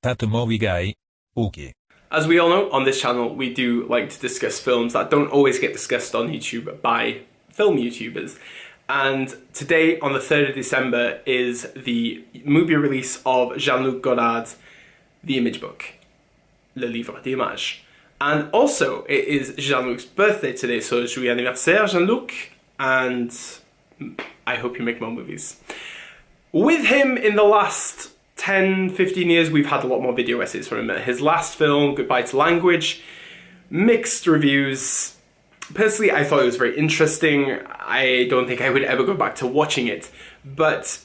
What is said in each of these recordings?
thatmovieguyUK. As we all know, on this channel, we do like to discuss films that don't always get discussed on YouTube by film YouTubers. And today, on the 3rd of December, is the movie release of Jean-Luc Godard's The Image Book, le livre d'images. And also, it is Jean-Luc's birthday today, so joyeux anniversaire, Jean-Luc, and I hope you make more movies. With him in the last 10-15 years, we've had a lot more video essays from him. His last film, Goodbye to Language, mixed reviews. Personally, I thought it was very interesting. I don't think I would ever go back to watching it, but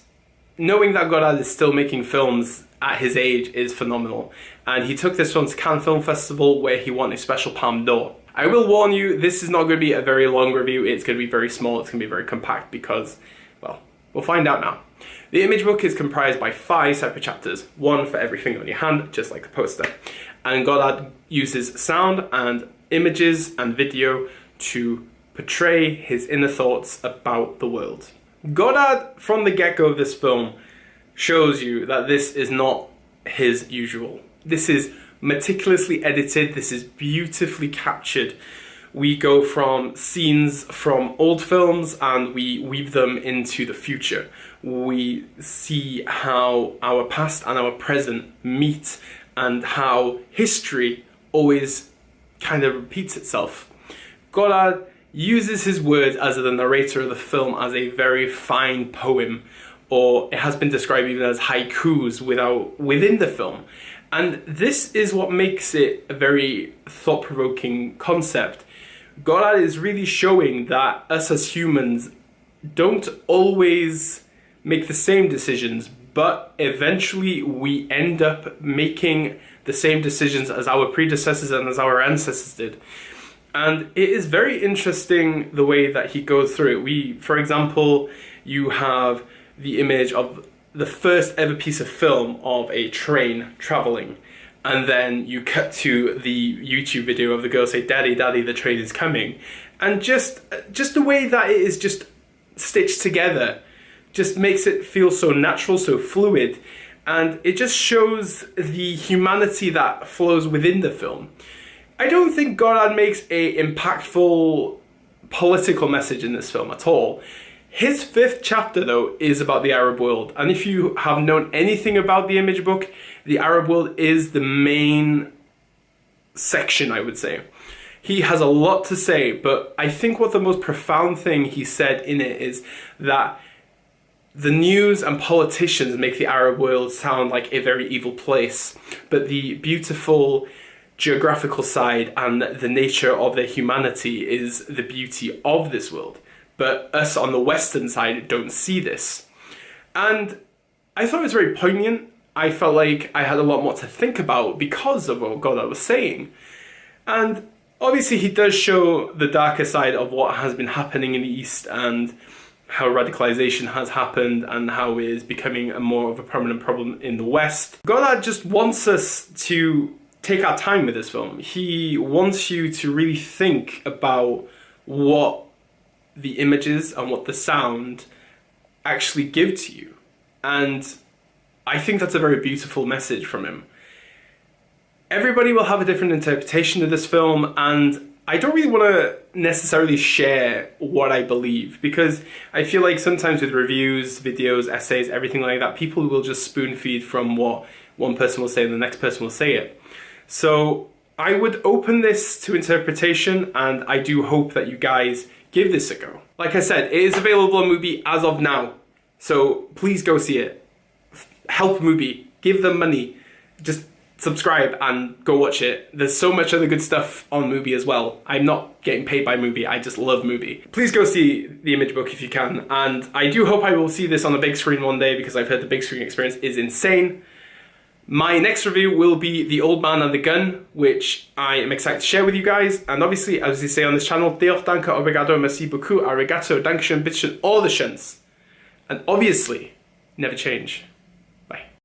knowing that Godard is still making films at his age is phenomenal. And he took this film to Cannes Film Festival, where he won a special Palme d'Or. I will warn you, this is not going to be a very long review. It's going to be very small. It's going to be very compact because, well, we'll find out now. The Image Book is comprised by 5 separate chapters, one for every finger on your hand, just like the poster. And Godard uses sound and images and video to portray his inner thoughts about the world. Godard, from the get-go of this film, shows you that this is not his usual. This is meticulously edited, this is beautifully captured. We go from scenes from old films and we weave them into the future. We see how our past and our present meet and how history always kind of repeats itself. Godard uses his words as the narrator of the film as a very fine poem, or it has been described even as haikus within the film. And this is what makes it a very thought-provoking concept. Godard is really showing that us as humans don't always make the same decisions, but eventually we end up making the same decisions as our predecessors and as our ancestors did. And it is very interesting the way that he goes through it. For example, you have the image of the first ever piece of film of a train traveling, and then you cut to the YouTube video of the girl say, "Daddy, Daddy, the train is coming," and just the way that it is just stitched together just makes it feel so natural, so fluid, and it just shows the humanity that flows within the film. I don't think Godard makes a impactful political message in this film at all. His 5th chapter, though, is about the Arab world. And if you have known anything about the Image Book, the Arab world is the main section, I would say. He has a lot to say, but I think what the most profound thing he said in it is that the news and politicians make the Arab world sound like a very evil place, but the beautiful geographical side and the nature of their humanity is the beauty of this world. But us on the Western side don't see this. And I thought it was very poignant. I felt like I had a lot more to think about because of what Godard was saying. And obviously he does show the darker side of what has been happening in the East and how radicalization has happened and how it is becoming a more of a prominent problem in the West. Godard just wants us to take our time with this film. He wants you to really think about what the images and what the sound actually give to you. And I think that's a very beautiful message from him. Everybody will have a different interpretation of this film, and I don't really want to necessarily share what I believe, because I feel like sometimes with reviews, videos, essays, everything like that, people will just spoon feed from what one person will say and the next person will say it. So I would open this to interpretation, and I do hope that you guys give this a go. Like I said, it is available on Mubi as of now, so please go see it. Help Mubi, give them money, just subscribe and go watch it. There's so much other good stuff on Mubi as well. I'm not getting paid by Mubi, I just love Mubi. Please go see The Image Book if you can, and I do hope I will see this on the big screen one day, because I've heard the big screen experience is insane. My next review will be The Old Man and the Gun, which I am excited to share with you guys. And obviously, as we say on this channel, Diolch, danke, obrigado, merci beaucoup, arigato, dankeschön, bitteschön, all the shuns. And obviously, never change.